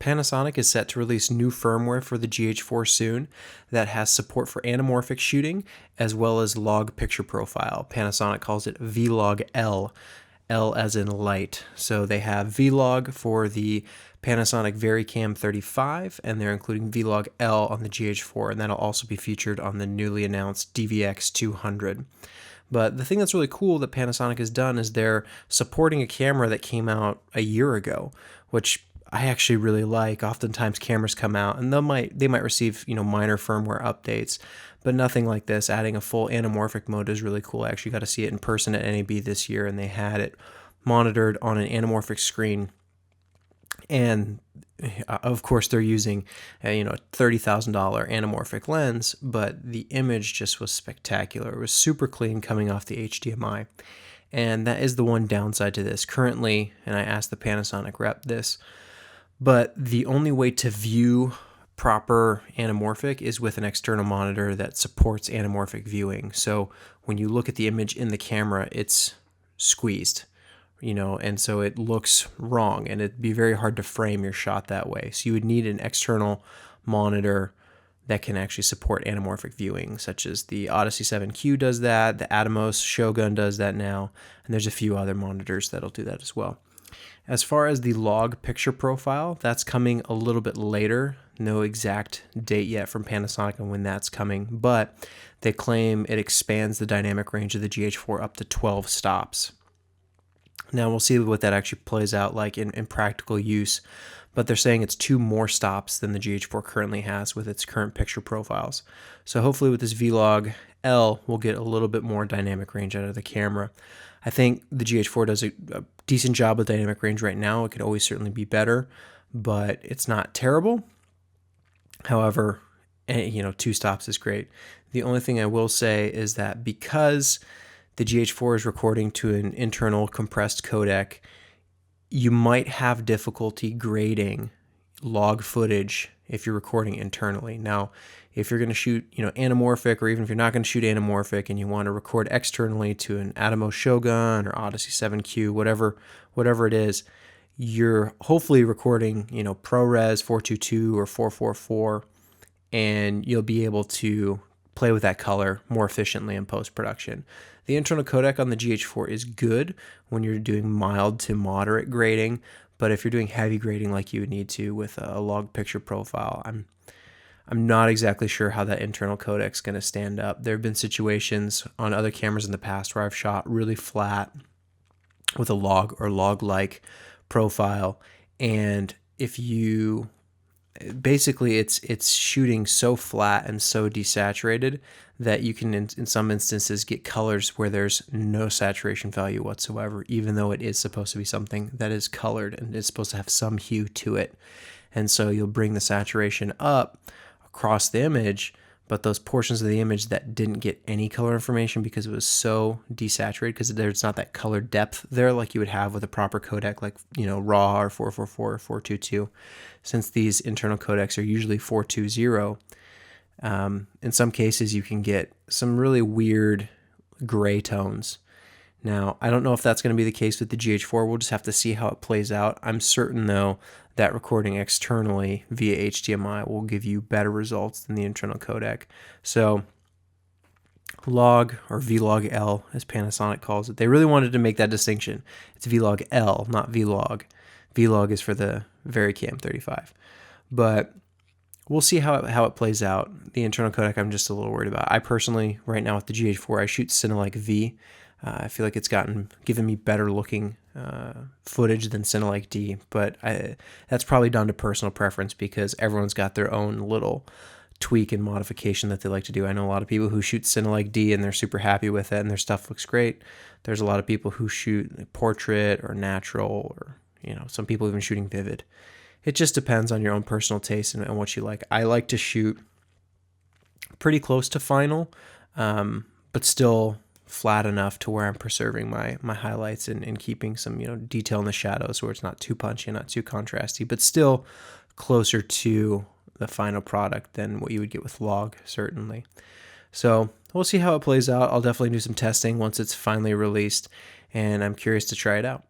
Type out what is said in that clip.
Panasonic is set to release new firmware for the GH4 soon that has support for anamorphic shooting as well as log picture profile. Panasonic calls it Vlog L, L as in light. So they have Vlog for the Panasonic VariCam 35, and they're including Vlog L on the GH4, and that'll also be featured on the newly announced DVX 200. But the thing that's really cool that Panasonic has done is they're supporting a camera that came out a year ago, which I actually really like. Oftentimes cameras come out and they might receive, minor firmware updates, but nothing like this. Adding a full anamorphic mode is really cool. I actually got to see it in person at NAB this year, and they had it monitored on an anamorphic screen. And of course they're using a $30,000 anamorphic lens, but the image just was spectacular. It was super clean coming off the HDMI. And that is the one downside to this currently, and I asked the Panasonic rep this, but the only way to view proper anamorphic is with an external monitor that supports anamorphic viewing. So when you look at the image in the camera, it's squeezed, and so it looks wrong, and it'd be very hard to frame your shot that way. So you would need an external monitor that can actually support anamorphic viewing, such as the Odyssey 7Q does that, the Atomos Shogun does that now, and there's a few other monitors that'll do that as well. As far as the log picture profile, that's coming a little bit later. No exact date yet from Panasonic on when that's coming, but they claim it expands the dynamic range of the GH4 up to 12 stops. Now we'll see what that actually plays out like in practical use, but they're saying it's 2 more stops than the GH4 currently has with its current picture profiles. So hopefully with this Vlog L, we'll get a little bit more dynamic range out of the camera. I think the GH4 does a decent job with dynamic range right now. It could always certainly be better, but it's not terrible. However, 2 stops is great. The only thing I will say is that because the GH4 is recording to an internal compressed codec, you might have difficulty grading log footage if you're recording internally. Now, if you're going to shoot, anamorphic, or even if you're not going to shoot anamorphic and you want to record externally to an Atomos Shogun or Odyssey 7Q, whatever it is, you're hopefully recording, ProRes 422 or 444, and you'll be able to play with that color more efficiently in post-production. The internal codec on the GH4 is good when you're doing mild to moderate grading, but if you're doing heavy grading like you would need to with a log picture profile, I'm not exactly sure how that internal codec is going to stand up. There have been situations on other cameras in the past where I've shot really flat with a log or log-like profile, and if you basically it's shooting so flat and so desaturated that you can in some instances get colors where there's no saturation value whatsoever, even though it is supposed to be something that is colored and is supposed to have some hue to it. And so you'll bring the saturation up across the image, but those portions of the image that didn't get any color information because it was so desaturated, because there's not that color depth there like you would have with a proper codec like, RAW or 444 or 422. Since these internal codecs are usually 420, in some cases you can get some really weird gray tones. Now, I don't know if that's going to be the case with the GH4. We'll just have to see how it plays out. I'm certain, though, that recording externally via HDMI will give you better results than the internal codec. So log, or Vlog L, as Panasonic calls it, they really wanted to make that distinction. It's Vlog L, not Vlog. Vlog is for the VariCam 35. But we'll see how it plays out. The internal codec I'm just a little worried about. I personally, right now with the GH4, I shoot Cinelike V. I feel like it's given me better looking footage than Cinelike D, but that's probably down to personal preference because everyone's got their own little tweak and modification that they like to do. I know a lot of people who shoot Cinelike D and they're super happy with it and their stuff looks great. There's a lot of people who shoot portrait or natural, or some people even shooting vivid. It just depends on your own personal taste and what you like. I like to shoot pretty close to final, but still flat enough to where I'm preserving my highlights and keeping some detail in the shadows where it's not too punchy, not too contrasty, but still closer to the final product than what you would get with log, certainly. So we'll see how it plays out. I'll definitely do some testing once it's finally released, and I'm curious to try it out.